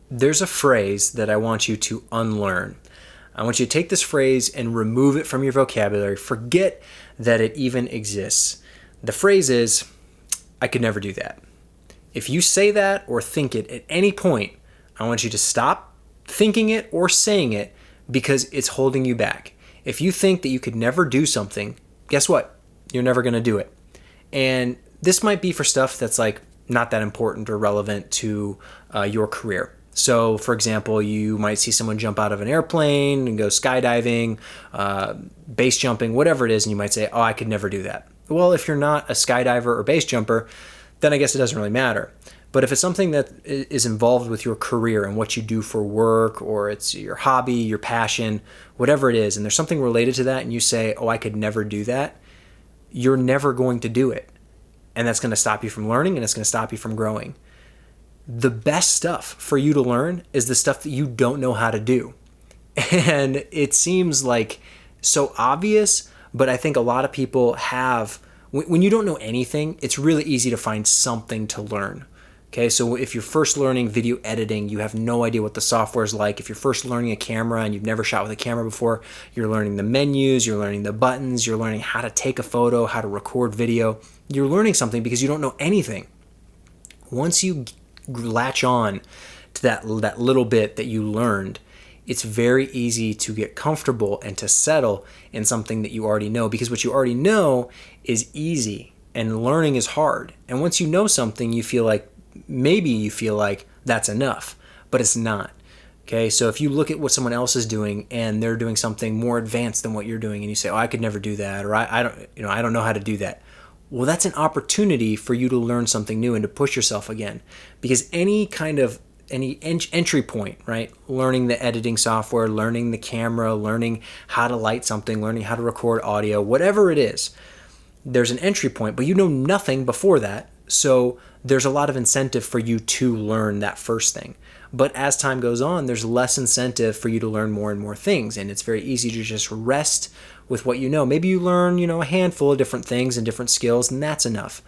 there's a phrase that I want you to unlearn. I want you to take this phrase and remove it from your vocabulary. Forget that it even exists. The phrase is, I could never do that. If you say that or think it at any point, I want you to stop thinking it or saying it because it's holding you back. If you think that you could never do something, guess what? You're never going to do it. And this might be for stuff that's like not that important or relevant to your career. So, for example, you might see someone jump out of an airplane and go skydiving, base jumping, whatever it is, and you might say, oh, I could never do that. Well, if you're not a skydiver or base jumper, then I guess it doesn't really matter. But if it's something that is involved with your career and what you do for work, or it's your hobby, your passion, whatever it is, and there's something related to that, and you say, oh, I could never do that, you're never going to do it. And that's going to stop you from learning, and it's going to stop you from growing. The best stuff for you to learn is the stuff that you don't know how to do. And it seems like so obvious, but I think a lot of people have, when you don't know anything, it's really easy to find something to learn. Okay, so if you're first learning video editing, you have no idea what the software is like. If you're first learning a camera and you've never shot with a camera before, you're learning the menus, you're learning the buttons, you're learning how to take a photo, how to record video. You're learning something because you don't know anything. Once you latch on to that little bit that you learned, it's very easy to get comfortable and to settle in something that you already know, because what you already know is easy and learning is hard. And once you know something, you feel like that's enough, but it's not. Okay, so if you look at what someone else is doing and they're doing something more advanced than what you're doing, and you say, "Oh, I could never do that," or I don't know how to do that. Well, that's an opportunity for you to learn something new and to push yourself again. Because any entry point, right? Learning the editing software, learning the camera, learning how to light something, learning how to record audio, whatever it is, there's an entry point, but you know nothing before that. So there's a lot of incentive for you to learn that first thing. But as time goes on, there's less incentive for you to learn more and more things. And it's very easy to just rest with what you know. Maybe you learn, a handful of different things and different skills, and that's enough.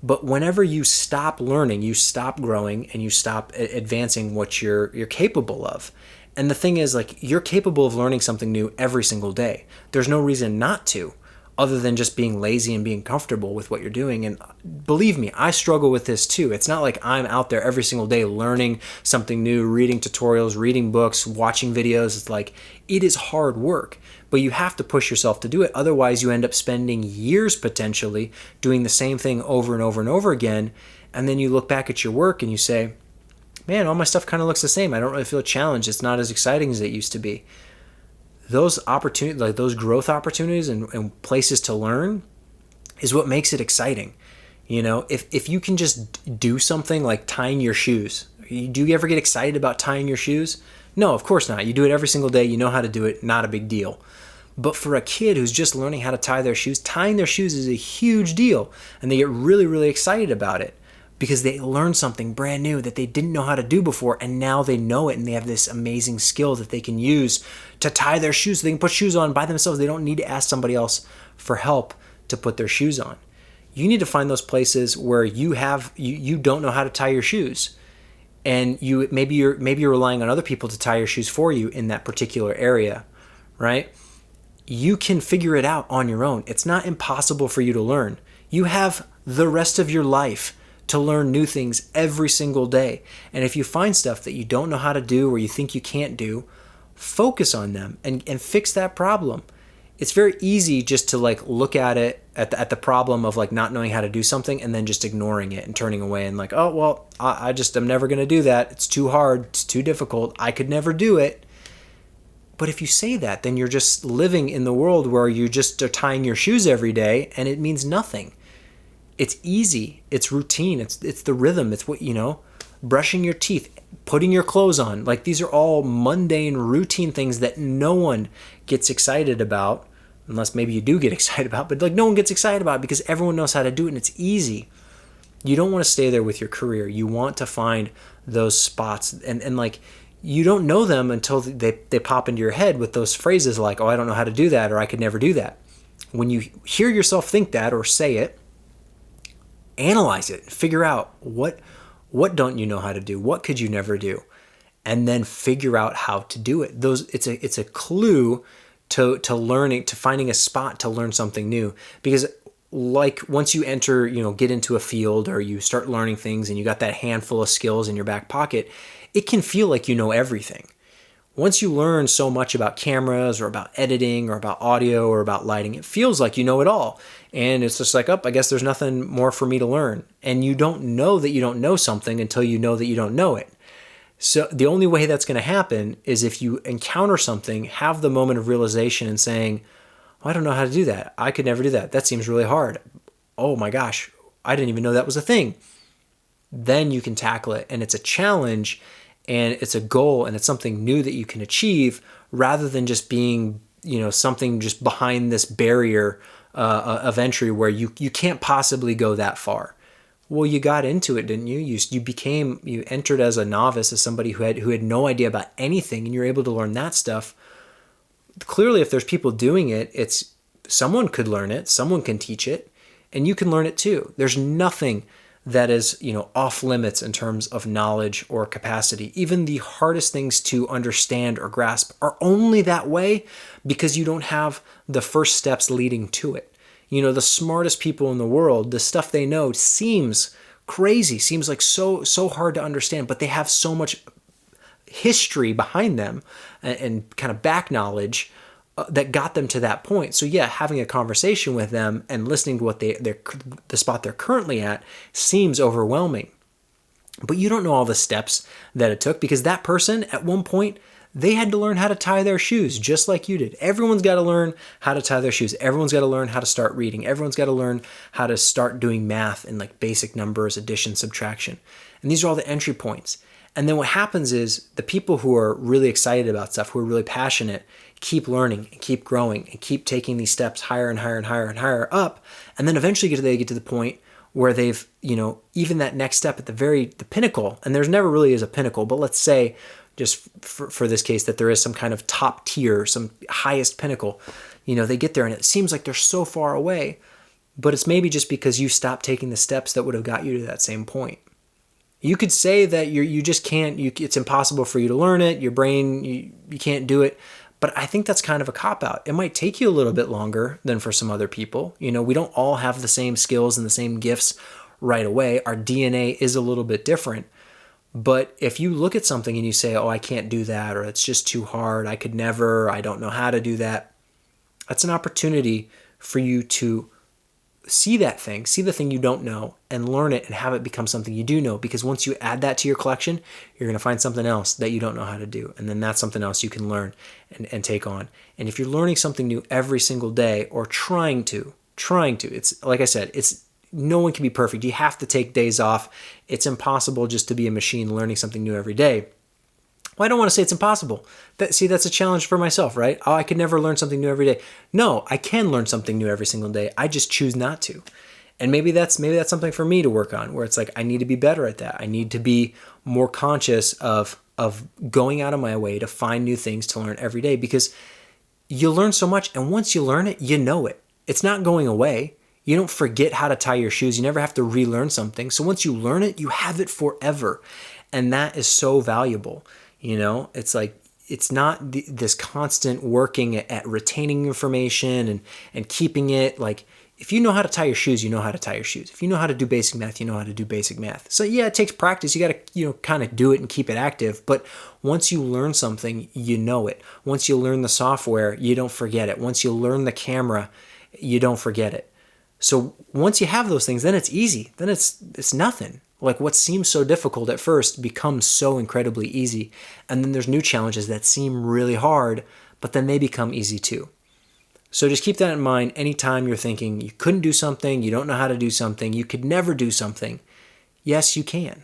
But whenever you stop learning, you stop growing and you stop advancing what you're capable of. And the thing is, like, you're capable of learning something new every single day. There's no reason not to, other than just being lazy and being comfortable with what you're doing. And believe me, I struggle with this too. It's not like I'm out there every single day learning something new, reading tutorials, reading books, watching videos. It's like, it is hard work, but you have to push yourself to do it. Otherwise, you end up spending years potentially doing the same thing over and over and over again. And then you look back at your work and you say, man, all my stuff kind of looks the same. I don't really feel challenged. It's not as exciting as it used to be. Those opportunities, like those growth opportunities and places to learn, is what makes it exciting. If you can just do something like tying your shoes, do you ever get excited about tying your shoes? No, of course not. You do it every single day. You know how to do it. Not a big deal. But for a kid who's just learning how to tie their shoes, tying their shoes is a huge deal. And they get really, really excited about it because they learned something brand new that they didn't know how to do before. And now they know it, and they have this amazing skill that they can use to tie their shoes. So they can put shoes on by themselves. They don't need to ask somebody else for help to put their shoes on. You need to find those places where you don't know how to tie your shoes. And maybe you're relying on other people to tie your shoes for you in that particular area, right? You can figure it out on your own. It's not impossible for you to learn. You have the rest of your life to learn new things every single day. And if you find stuff that you don't know how to do or you think you can't do, focus on them and fix that problem. It's very easy just to look at it at the problem of not knowing how to do something and then just ignoring it and turning away and oh, well, I'm never going to do that. It's too hard. It's too difficult. I could never do it. But if you say that, then you're just living in the world where you just are tying your shoes every day and it means nothing. It's easy. It's routine. It's the rhythm. It's what, brushing your teeth, putting your clothes on. These are all mundane, routine things that no one gets excited about, unless maybe you do get excited about, but no one gets excited about it because everyone knows how to do it and it's easy. You don't want to stay there with your career. You want to find those spots and you don't know them until they pop into your head with those phrases like, oh, I don't know how to do that, or I could never do that. When you hear yourself think that or say it, analyze it, figure out what don't you know how to do? What could you never do? and then figure out how to do it. It's a clue to learning, to finding a spot to learn something new. Because like once you enter, get into a field or you start learning things and you got that handful of skills in your back pocket, it can feel like you know everything. Once you learn so much about cameras or about editing or about audio or about lighting, it feels like you know it all. And it's just like, I guess there's nothing more for me to learn. And you don't know that you don't know something until you know that you don't know it. So the only way that's going to happen is if you encounter something, have the moment of realization and saying, I don't know how to do that. I could never do that. That seems really hard. Oh my gosh, I didn't even know that was a thing. Then you can tackle it. And it's a challenge and it's a goal and it's something new that you can achieve rather than just being, something just behind this barrier of entry where you can't possibly go that far. Well, you got into it, didn't you? You entered as a novice, as somebody who had no idea about anything, and you're able to learn that stuff. Clearly, if there's people doing it, it's someone could learn it, someone can teach it, and you can learn it too. There's nothing that is, off limits in terms of knowledge or capacity. Even the hardest things to understand or grasp are only that way because you don't have the first steps leading to it. The smartest people in the world, the stuff they know seems crazy, seems like so hard to understand, but they have so much history behind them and kind of back knowledge that got them to that point. So yeah, having a conversation with them and listening to what the spot they're currently at seems overwhelming. But you don't know all the steps that it took because that person at one point, they had to learn how to tie their shoes just like you did. Everyone's got to learn how to tie their shoes. Everyone's got to learn how to start reading. Everyone's got to learn how to start doing math and like basic numbers, addition, subtraction. And these are all the entry points. And then what happens is the people who are really excited about stuff, who are really passionate, keep learning and keep growing and keep taking these steps higher and higher and higher and higher up. And then eventually they get to the point where they've, even that next step at the pinnacle, and there's never really is a pinnacle, but let's say just for this case that there is some kind of top tier, some highest pinnacle, they get there and it seems like they're so far away, but it's maybe just because you stopped taking the steps that would have got you to that same point. You could say that you just can't, it's impossible for you to learn it, your brain, you can't do it. But I think that's kind of a cop-out. It might take you a little bit longer than for some other people. We don't all have the same skills and the same gifts right away. Our DNA is a little bit different. But if you look at something and you say, I can't do that, or it's just too hard, I could never, I don't know how to do that, that's an opportunity for you to see the thing you don't know, and learn it and have it become something you do know. Because once you add that to your collection, you're going to find something else that you don't know how to do. And then that's something else you can learn and take on. And if you're learning something new every single day or trying to, it's like I said, no one can be perfect. You have to take days off. It's impossible just to be a machine learning something new every day. Well, I don't want to say it's impossible. That's a challenge for myself, right? I could never learn something new every day. No, I can learn something new every single day. I just choose not to. And maybe that's something for me to work on, where it's like I need to be better at that. I need to be more conscious of going out of my way to find new things to learn every day, because you learn so much, and once you learn it, you know it. It's not going away. You don't forget how to tie your shoes. You never have to relearn something. So once you learn it, you have it forever. And that is so valuable. It's like, it's not this constant working at retaining information and keeping it. Like, if you know how to tie your shoes, you know how to tie your shoes. If you know how to do basic math, you know how to do basic math. So yeah, it takes practice. You got to, kind of do it and keep it active. But once you learn something, you know it. Once you learn the software, you don't forget it. Once you learn the camera, you don't forget it. So once you have those things, then it's easy. Then it's nothing. Like, what seems so difficult at first becomes so incredibly easy. And then there's new challenges that seem really hard, but then they become easy too. So just keep that in mind anytime you're thinking you couldn't do something, you don't know how to do something, you could never do something. Yes, you can.